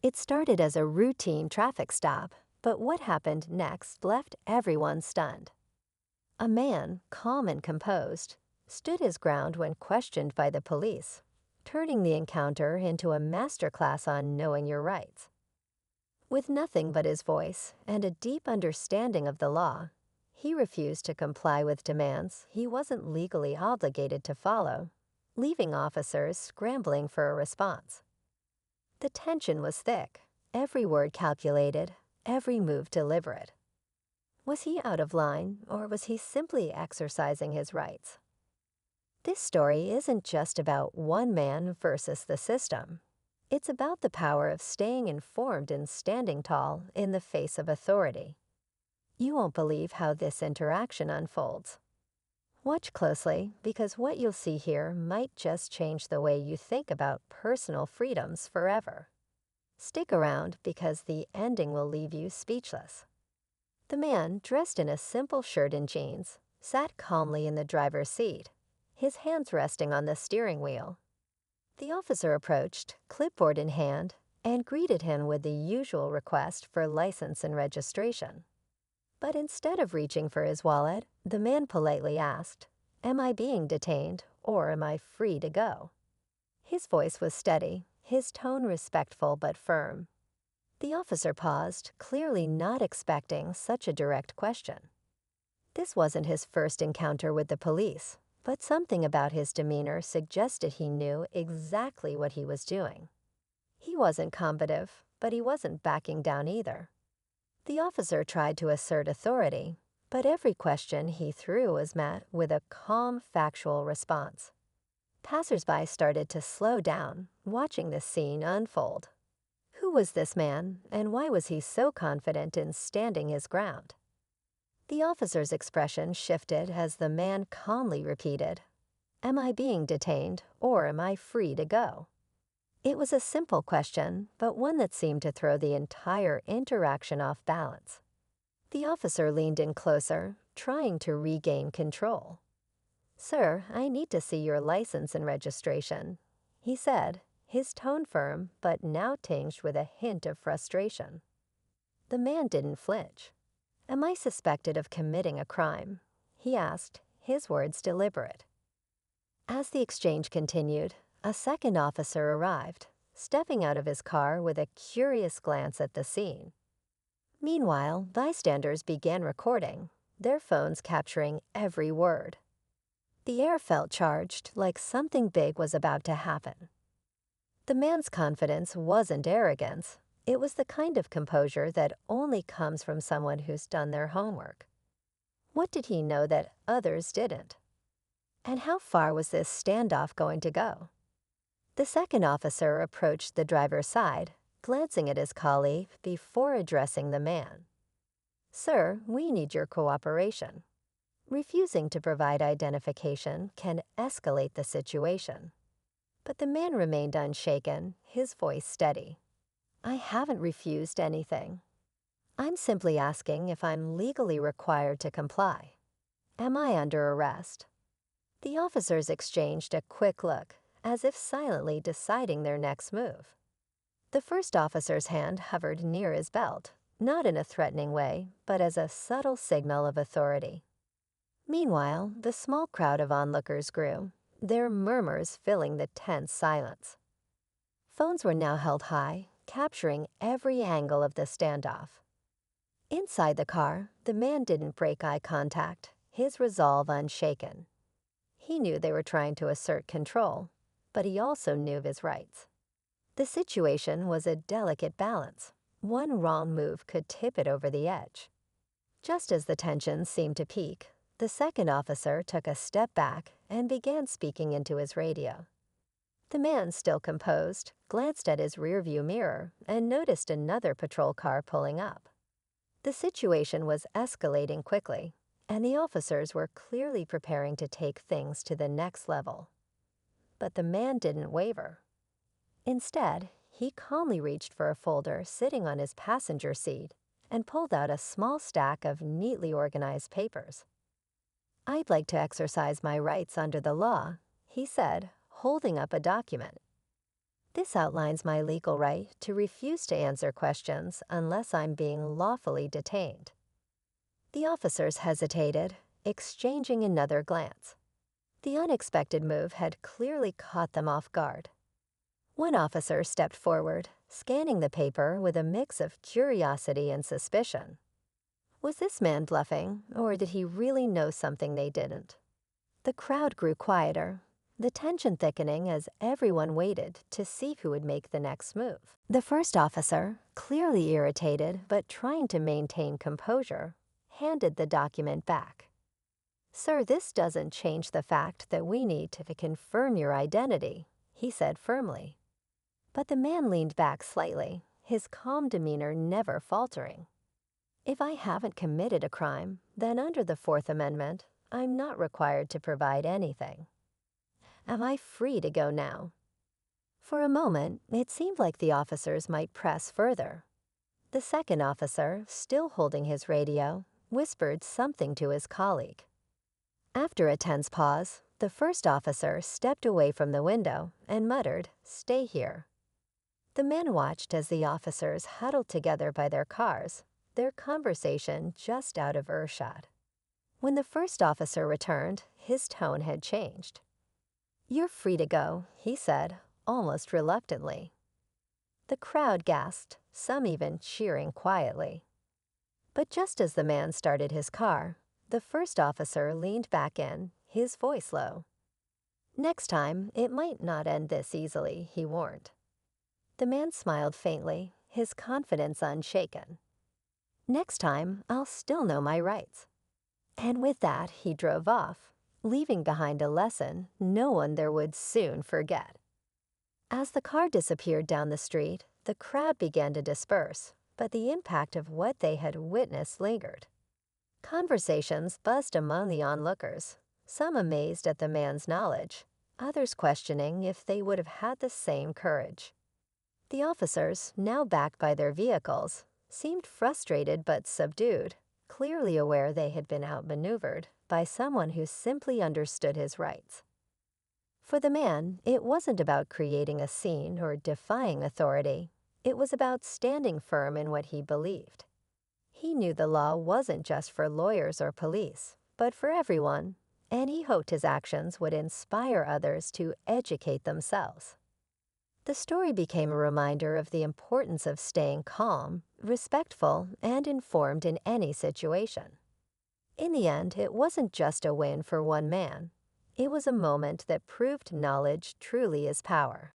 It started as a routine traffic stop, but what happened next left everyone stunned. A man, calm and composed, stood his ground when questioned by the police, turning the encounter into a masterclass on knowing your rights. With nothing but his voice and a deep understanding of the law, he refused to comply with demands he wasn't legally obligated to follow, leaving officers scrambling for a response. The tension was thick, every word calculated, every move deliberate. Was he out of line, or was he simply exercising his rights? This story isn't just about one man versus the system. It's about the power of staying informed and standing tall in the face of authority. You won't believe how this interaction unfolds. Watch closely, because what you'll see here might just change the way you think about personal freedoms forever. Stick around, because the ending will leave you speechless. The man, dressed in a simple shirt and jeans, sat calmly in the driver's seat, his hands resting on the steering wheel. The officer approached, clipboard in hand, and greeted him with the usual request for license and registration. But instead of reaching for his wallet, the man politely asked, "Am I being detained, or am I free to go?" His voice was steady, his tone respectful but firm. The officer paused, clearly not expecting such a direct question. This wasn't his first encounter with the police, but something about his demeanor suggested he knew exactly what he was doing. He wasn't combative, but he wasn't backing down either. The officer tried to assert authority, but every question he threw was met with a calm, factual response. Passers-by started to slow down, watching this scene unfold. Who was this man, and why was he so confident in standing his ground? The officer's expression shifted as the man calmly repeated, "Am I being detained, or am I free to go?" It was a simple question, but one that seemed to throw the entire interaction off balance. The officer leaned in closer, trying to regain control. "Sir, I need to see your license and registration," he said, his tone firm but now tinged with a hint of frustration. The man didn't flinch. "Am I suspected of committing a crime?" he asked, his words deliberate. As the exchange continued, a second officer arrived, stepping out of his car with a curious glance at the scene. Meanwhile, bystanders began recording, their phones capturing every word. The air felt charged, like something big was about to happen. The man's confidence wasn't arrogance. It was the kind of composure that only comes from someone who's done their homework. What did he know that others didn't? And how far was this standoff going to go? The second officer approached the driver's side, glancing at his colleague before addressing the man. "Sir, we need your cooperation. Refusing to provide identification can escalate the situation." But the man remained unshaken, his voice steady. "I haven't refused anything. I'm simply asking if I'm legally required to comply. Am I under arrest?" The officers exchanged a quick look, as if silently deciding their next move. The first officer's hand hovered near his belt, not in a threatening way, but as a subtle signal of authority. Meanwhile, the small crowd of onlookers grew, their murmurs filling the tense silence. Phones were now held high, capturing every angle of the standoff. Inside the car, the man didn't break eye contact, his resolve unshaken. He knew they were trying to assert control, but he also knew his rights. The situation was a delicate balance. One wrong move could tip it over the edge. Just as the tension seemed to peak, the second officer took a step back and began speaking into his radio. The man, still composed, glanced at his rearview mirror and noticed another patrol car pulling up. The situation was escalating quickly, and the officers were clearly preparing to take things to the next level. But the man didn't waver. Instead, he calmly reached for a folder sitting on his passenger seat and pulled out a small stack of neatly organized papers. "I'd like to exercise my rights under the law," he said, holding up a document. This outlines my legal right to refuse to answer questions unless I'm being lawfully detained. The officers hesitated, exchanging another glance. The unexpected move had clearly caught them off guard. One officer stepped forward, scanning the paper with a mix of curiosity and suspicion. Was this man bluffing, or did he really know something they didn't? The crowd grew quieter, the tension thickening as everyone waited to see who would make the next move. The first officer, clearly irritated but trying to maintain composure, handed the document back. "Sir, this doesn't change the fact that we need to confirm your identity," he said firmly. But the man leaned back slightly, his calm demeanor never faltering. "If I haven't committed a crime, then under the Fourth Amendment, I'm not required to provide anything. Am I free to go now?" For a moment, it seemed like the officers might press further. The second officer, still holding his radio, whispered something to his colleague. After a tense pause, the first officer stepped away from the window and muttered, "Stay here." The men watched as the officers huddled together by their cars, their conversation just out of earshot. When the first officer returned, his tone had changed. "You're free to go," he said, almost reluctantly. The crowd gasped, some even cheering quietly. But just as the man started his car, the first officer leaned back in, his voice low. "Next time, it might not end this easily," he warned. The man smiled faintly, his confidence unshaken. "Next time, I'll still know my rights." And with that, he drove off, leaving behind a lesson no one there would soon forget. As the car disappeared down the street, the crowd began to disperse, but the impact of what they had witnessed lingered. Conversations buzzed among the onlookers, some amazed at the man's knowledge, others questioning if they would have had the same courage. The officers, now back by their vehicles, seemed frustrated but subdued, clearly aware they had been outmaneuvered by someone who simply understood his rights. For the man, it wasn't about creating a scene or defying authority. It was about standing firm in what he believed. He knew the law wasn't just for lawyers or police, but for everyone, and he hoped his actions would inspire others to educate themselves. The story became a reminder of the importance of staying calm, respectful, and informed in any situation. In the end, it wasn't just a win for one man. It was a moment that proved knowledge truly is power.